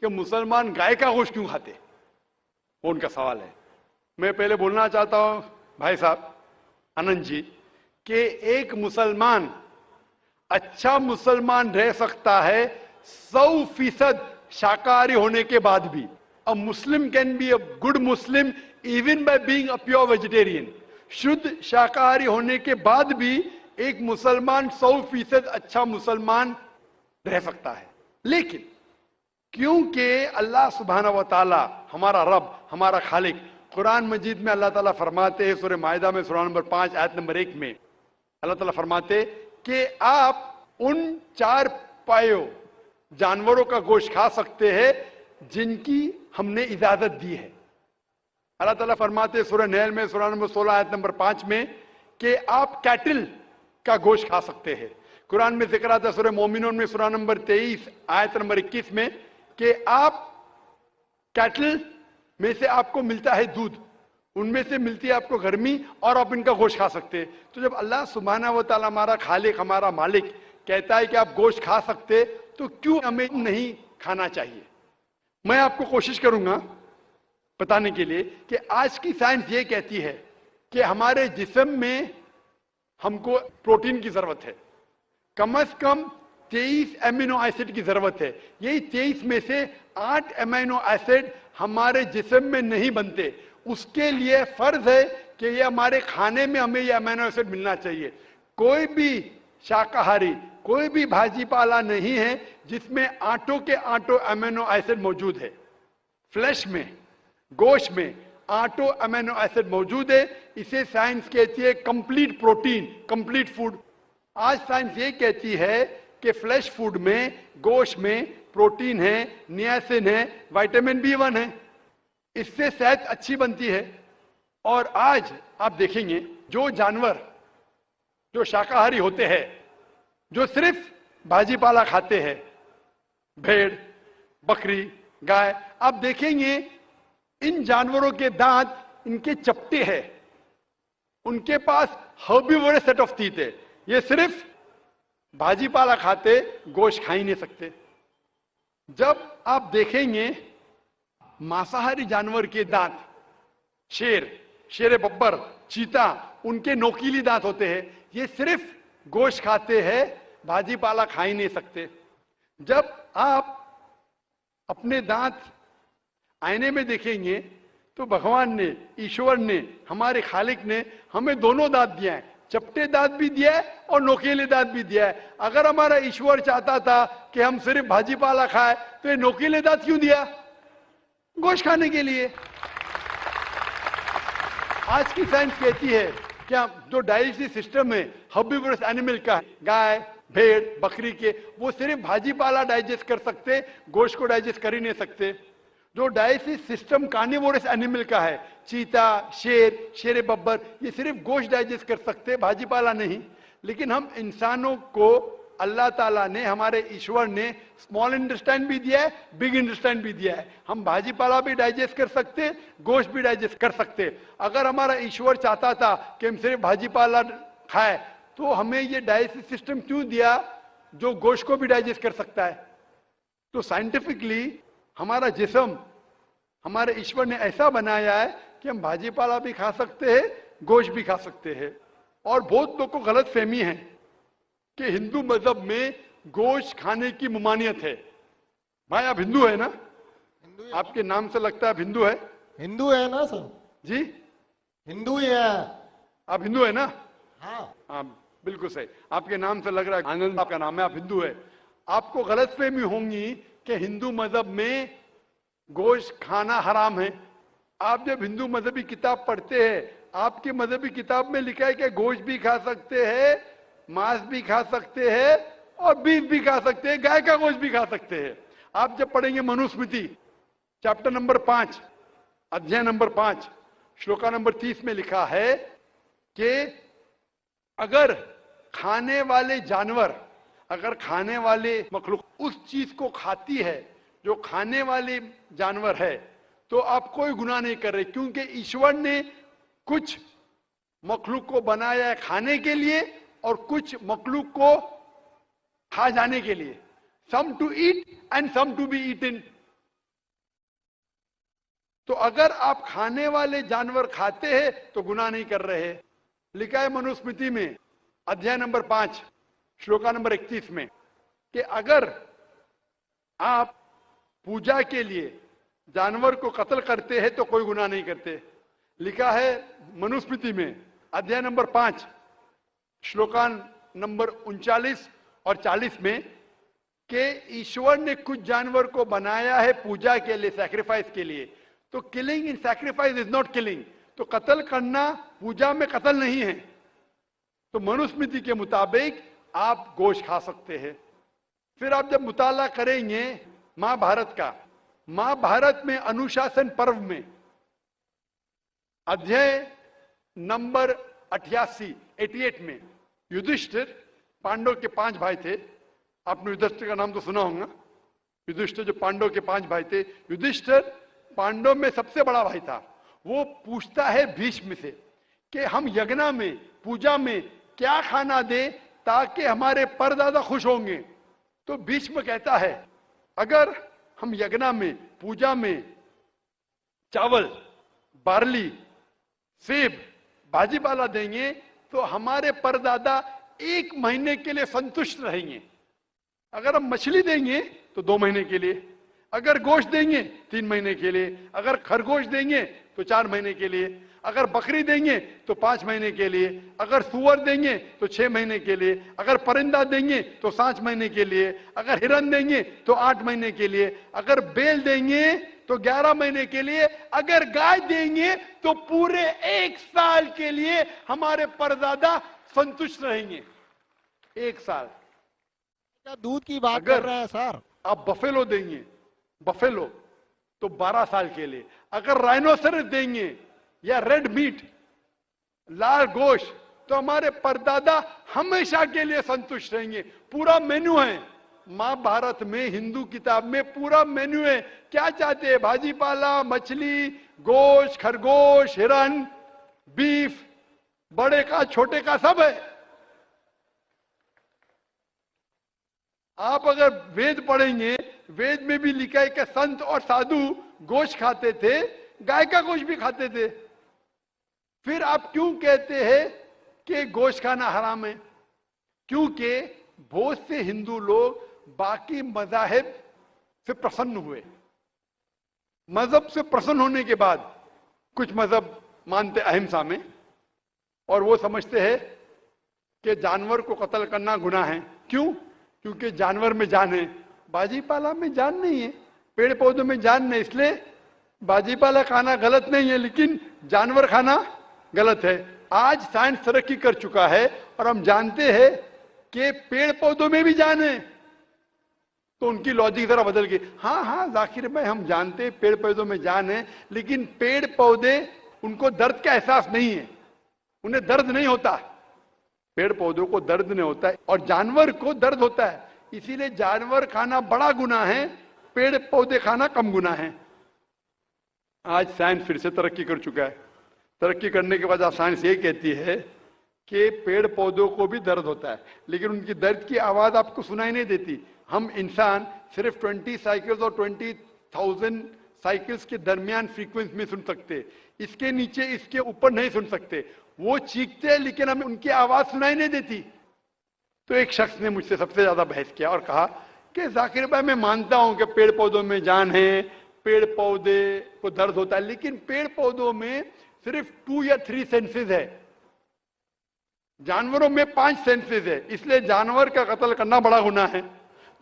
कि मुसलमान गाय का गोश्त क्यों खाते, वो उनका सवाल है। मैं पहले बोलना चाहता हूं भाई साहब आनंद जी कि एक मुसलमान अच्छा मुसलमान रह सकता है 100% शाकाहारी होने के बाद भी। A Muslim can be a good Muslim even by being a pure vegetarian. शुद्ध शाकाहारी होने के बाद भी एक मुसलमान 100% अच्छा मुसलमान रह सकता है। लेकिन क्योंकि अल्लाह सुब्हाना व तआला हमारा रब, हमारा खालिक, कुरान मजीद में अल्लाह ताला फरमाते हैं सूरह माइदा में सूरा नंबर 5 आयत नंबर 1 में अल्लाह ताला फरमाते कि आप उन 4 पायों जानवरों का गोश्त खा सकते हैं जिनकी हमने इजाजत दी है। अल्लाह ताला फरमाते हैं सूरह नहल में सूरा नंबर 16 आयत नंबर 5 में कि आप कैटल का गोश्त खा सकते हैं। कुरान में जिक्र आता है सूरह मोमिनून में सूरा नंबर 23 आयत नंबर 21 में कि आप कैटल में से आपको मिलता है दूध, उनमें से मिलती है आपको गर्मी और आप इनका गोश्त खा सकते हैं। तो जब अल्लाह सुब्हाना व तआला हमारा खालिक, हमारा मालिक कहता है कि आप गोश्त खा सकते, तो क्यों हमें नहीं खाना चाहिए? मैं आपको कोशिश करूंगा बताने के लिए कि आज की साइंस ये कहती है कि हमारे जिस्म में हमको प्रोटीन की जरूरत है, कम से कम 23 एमिनो एसिड की जरूरत है। यही 23 में से 8 एमिनो एसिड हमारे जिस्म में नहीं बनते। उसके लिए फर्ज है कि ये हमारे खाने में हमें ये अमीनो एसिड मिलना चाहिए। कोई भी शाकाहारी, कोई भी भाजी पाला नहीं है जिसमें आटों के आटो अमीनो एसिड मौजूद है। फ्लैश में, गोश्त में आटो अमीनो एसिड मौजूद है। इसे साइंस कहती है कंप्लीट प्रोटीन, कंप्लीट फूड। आज साइंस ये कहती है कि फ्लैश फूड में, गोश्त में प्रोटीन है, नियासिन है, विटामिन B1 है, इससे सेहत अच्छी बनती है। और आज आप देखेंगे जो जानवर जो शाकाहारी होते हैं, जो सिर्फ भाजी पाला खाते हैं, भेड़, बकरी, गाय, आप देखेंगे इन जानवरों के दांत इनके चपटे हैं, उनके पास हर्बीवोरस सेट ऑफ टीथ है। ये सिर्फ भाजी पाला खाते, गोश्त खा ही नहीं सकते। जब आप देखेंगे मांसाहारी जानवर के दांत, शेर बब्बर, चीता, उनके नोकीली दांत होते हैं। ये सिर्फ गोश्त खाते हैं, भाजी पाला खा ही नहीं सकते। जब आप अपने दांत आईने में देखेंगे तो भगवान ने, ईश्वर ने, हमारे खालिक ने हमें दोनों दांत दिया है, चपटे दांत भी दिया है और नोकीले दांत भी दिया है। अगर हमारा ईश्वर चाहता था कि हम सिर्फ भाजी पाला खाए तो ये नोकीले दांत क्यों दिया? गोश्त खाने के लिए। आज की साइंस कहती है कि जो डाइजेस्टिव सिस्टम है हर्बीवोरस एनिमल का, गाय, भेड़, बकरी के, वो सिर्फ भाजी पाला डाइजेस्ट कर सकते, गोश्त को डाइजेस्ट कर ही नहीं सकते। जो डाइजेस्टिव सिस्टम कार्निवोरस एनिमल का है, चीता, शेर बब्बर, ये सिर्फ गोश्त डाइजेस्ट कर सकते, भाजी पाला नहीं। लेकिन हम इंसानों को अल्लाह ताला ने, हमारे ईश्वर ने स्मॉल इंटेस्टाइन भी दिया है, बिग इंटेस्टाइन भी दिया है। हम भाजी पाला भी डाइजेस्ट कर सकते, गोश्त भी डाइजेस्ट कर सकते। अगर हमारा ईश्वर चाहता था कि हम सिर्फ भाजी पाला खाए तो हमें ये डाइजेस्टिव सिस्टम क्यों दिया जो गोश्त को भी डाइजेस्ट कर सकता है? तो साइंटिफिकली हमारा जिस्म हमारे ईश्वर ने ऐसा बनाया है कि हम भाजी पाला भी खा सकते हैं, गोश्त भी खा सकते हैं। और बहुत लोगों को गलत फहमी है कि हिंदू मजहब में गोश्त खाने की ममानियत है। भाई आप हिंदू है ना? हिंदू है। आपके नाम से लगता है आप हिंदू है। हिंदू है ना सर? जी हिंदू ही है। आप हिंदू है ना? हाँ बिल्कुल सही, आपके नाम से लग रहा है आनंद आपका नाम है, आप हिंदू है। आपको गलतफहमी होंगी कि हिंदू मजहब में गोश्त खाना हराम है। आप जब हिंदू मजहबी किताब पढ़ते हैं, आपकी मजहबी किताब में लिखा है कि गोश्त भी खा सकते हैं, मांस भी खा सकते हैं और बीफ भी खा सकते हैं, गाय का गोश्त भी खा सकते हैं। आप जब पढ़ेंगे मनुस्मृति चैप्टर नंबर 5 अध्याय नंबर 5 श्लोका नंबर 30 में लिखा है कि अगर खाने वाले जानवर, अगर खाने वाले मखलूक उस चीज को खाती है जो खाने वाले जानवर है, तो आप कोई गुनाह नहीं कर रहे, क्योंकि ईश्वर ने कुछ मखलूक को बनाया है खाने के लिए और कुछ मखलूक को खा जाने के लिए। Some to eat and some to be eaten. तो अगर आप खाने वाले जानवर खाते हैं तो गुनाह नहीं कर रहे। लिखा है मनुस्मृति में अध्याय नंबर 5 श्लोका नंबर 31 में कि अगर आप पूजा के लिए जानवर को कत्ल करते हैं तो कोई गुनाह नहीं करते। लिखा है मनुस्मृति में अध्याय नंबर 5 श्लोका नंबर 39 और 40 में कि ईश्वर ने कुछ जानवर को बनाया है पूजा के लिए, सैक्रिफाइस के लिए। तो killing in sacrifice is not killing, तो कत्ल करना पूजा में कत्ल नहीं है। तो मनुस्मृति के मुताबिक आप गोश्त खा सकते हैं। फिर आप जब मुताला करेंगे महाभारत का, महाभारत में अनुशासन पर्व में अध्याय नंबर 88 में युधिष्ठिर, पांडव के 5 भाई थे, आपने युधिष्ठिर का नाम तो सुना होगा। युधिष्ठिर जो पांडव के 5 भाई थे, युधिष्ठिर पांडव में सबसे बड़ा भाई था। वो पूछता है भीष्म से कि हम यज्ञ में पूजा में क्या खाना दे ताकि हमारे परदादा खुश होंगे। तो भीष्म कहता है अगर हम यज्ञ में पूजा में चावल, बार्ली, सेब, भाजीपाला देंगे तो हमारे परदादा 1 महीने के लिए संतुष्ट रहेंगे। अगर हम मछली देंगे तो 2 महीने के लिए, अगर गोश्त देंगे 3 महीने के लिए, अगर खरगोश देंगे तो 4 महीने के लिए, अगर बकरी देंगे तो 5 महीने के लिए, अगर सुअर देंगे तो 6 महीने के लिए, अगर परिंदा देंगे तो 7 महीने के लिए, अगर हिरन देंगे तो 8 महीने के लिए, अगर बैल देंगे तो 11 महीने के लिए, अगर गाय देंगे तो पूरे 1 साल के लिए हमारे परदादा संतुष्ट रहेंगे। 1 साल। क्या दूध की बात कर रहे हैं सर? आप बफेलो देंगे, बफेलो तो 12 साल के लिए, अगर राइनोसरस देंगे या रेड मीट, लाल गोश्त, तो हमारे परदादा हमेशा के लिए संतुष्ट रहेंगे। पूरा मेन्यू है महाभारत में, हिंदू किताब में पूरा मेन्यू है। क्या चाहते हैं? भाजीपाला, मछली, गोश्त, खरगोश, हिरन, बीफ, बड़े का छोटे का सब है। आप अगर वेद पढ़ेंगे, वेद में भी लिखा है कि संत और साधु गोश्त खाते थे, गाय का गोश्त भी खाते थे। फिर आप क्यों कहते हैं कि गोश्त खाना हराम है? क्योंकि बहुत से हिंदू लोग बाकी मजाहिब से प्रसन्न हुए। मजहब से प्रसन्न होने के बाद कुछ मजहब मानते अहिंसा में, और वो समझते हैं कि जानवर को कत्ल करना गुनाह है। क्यों? क्योंकि जानवर में जान है, बाजीपाला में जान नहीं है, पेड़ पौधों में जान नहीं, इसलिए बाजीपाला खाना गलत नहीं है, लेकिन जानवर खाना गलत है। आज साइंस तरक्की कर चुका है और हम जानते हैं कि पेड़ पौधों में भी जान है, तो उनकी लॉजिक जरा बदल गई। हाँ जाकिर भाई, हम जानते हैं पेड़ पौधों में जान है, लेकिन पेड़ पौधे उनको दर्द का एहसास नहीं है, उन्हें दर्द नहीं होता। पेड़ पौधों को दर्द नहीं होता है और जानवर को दर्द होता है, इसीलिए जानवर खाना बड़ा गुनाह है, पेड़ पौधे खाना कम गुनाह है। आज साइंस फिर से तरक्की कर चुका है। तरक्की करने के बाद आज साइंस ये कहती है कि पेड़ पौधों को भी दर्द होता है, लेकिन उनकी दर्द की आवाज आपको सुनाई नहीं देती। हम इंसान सिर्फ 20 साइकिल्स और 20,000 साइकिल्स के दरमियान फ्रीक्वेंसी में सुन सकते, इसके नीचे इसके ऊपर नहीं सुन सकते। वो चीखते हैं लेकिन हमें उनकी आवाज सुनाई नहीं देती। तो एक शख्स ने मुझसे सबसे ज्यादा बहस किया और कहा कि जाकिर भाई, मैं मानता हूं कि पेड़ पौधों में जान है, पेड़ पौधे को दर्द होता है, लेकिन पेड़ पौधों में सिर्फ 2 या 3 सेंसेस है, जानवरों में 5 सेंसेस है, इसलिए जानवर का कत्ल करना बड़ा गुनाह है।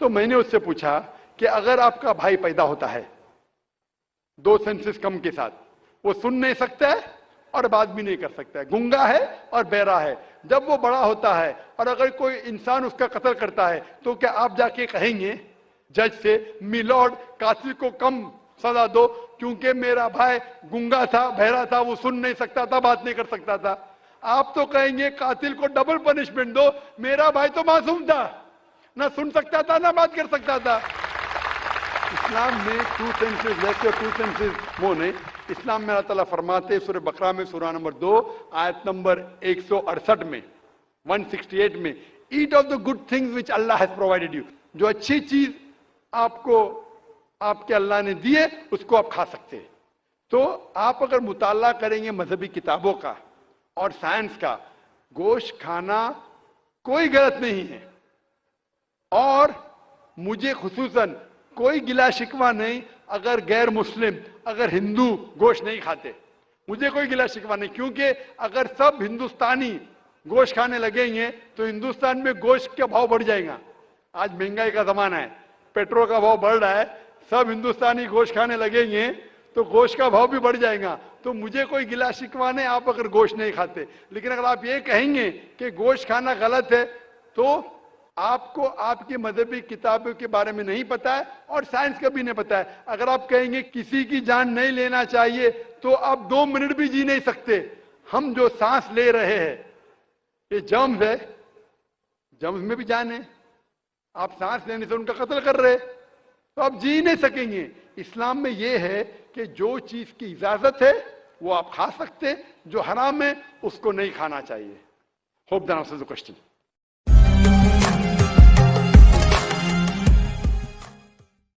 तो मैंने उससे पूछा कि अगर आपका भाई पैदा होता है 2 सेंसेस कम के साथ, वो सुन नहीं सकता है और बात भी नहीं कर सकता है, गूंगा है और बहरा है, जब वो बड़ा होता है और अगर कोई इंसान उसका कत्ल करता है तो क्या आप जाके कहेंगे जज से, मिलॉर्ड कातिल को कम सजा दो क्योंकि मेरा भाई गूंगा था, बहरा था, वो सुन नहीं सकता था, बात नहीं कर सकता था? आप तो कहेंगे कातिल को डबल पनिशमेंट दो, मेरा भाई तो मासूम था, ना सुन सकता था ना बात कर सकता था। इस्लाम में 2 सेंसेस लेस और 2 सेंसेस वो नहीं। इस्लाम में अल्लाह ताला फरमाते सूरह बकरा में सूरह नंबर 2 आयत नंबर 168 में 168 में, eat of the good things which Allah has provided you, जो अच्छी चीज आपको आपके अल्लाह ने दिए उसको आप खा सकते हैं। तो आप अगर मुताला करेंगे मजहबी किताबों का और साइंस का, गोश्त खाना कोई गलत नहीं है। और मुझे खुसूसन कोई गिला शिकवा नहीं अगर गैर मुस्लिम, अगर हिंदू गोश्त नहीं खाते, मुझे कोई गिला शिकवा नहीं। क्योंकि अगर सब हिंदुस्तानी गोश्त खाने लगेंगे तो हिंदुस्तान में गोश्त का भाव बढ़ जाएगा। आज महंगाई का जमाना है, पेट्रोल का भाव बढ़ रहा है, सब हिंदुस्तानी गोश्त खाने लगेंगे तो गोश्त का भाव भी बढ़ जाएगा। तो मुझे कोई गिला शिकवा नहीं आप अगर गोश्त नहीं खाते। लेकिन अगर आप ये कहेंगे कि गोश्त खाना गलत है तो आपको आपकी मजहबी किताबों के बारे में नहीं पता है और साइंस का भी नहीं पता है। अगर आप कहेंगे किसी की जान नहीं लेना चाहिए तो आप 2 मिनट भी जी नहीं सकते। हम जो सांस ले रहे हैं ये जर्म्स है, जर्म्स में भी जान है। आप सांस लेने से उनका कत्ल कर रहे तो आप जी नहीं सकेंगे। इस्लाम में यह है कि जो चीज की इजाजत है वो आप खा सकते, जो हराम है उसको नहीं खाना चाहिए। Hope that answers the question.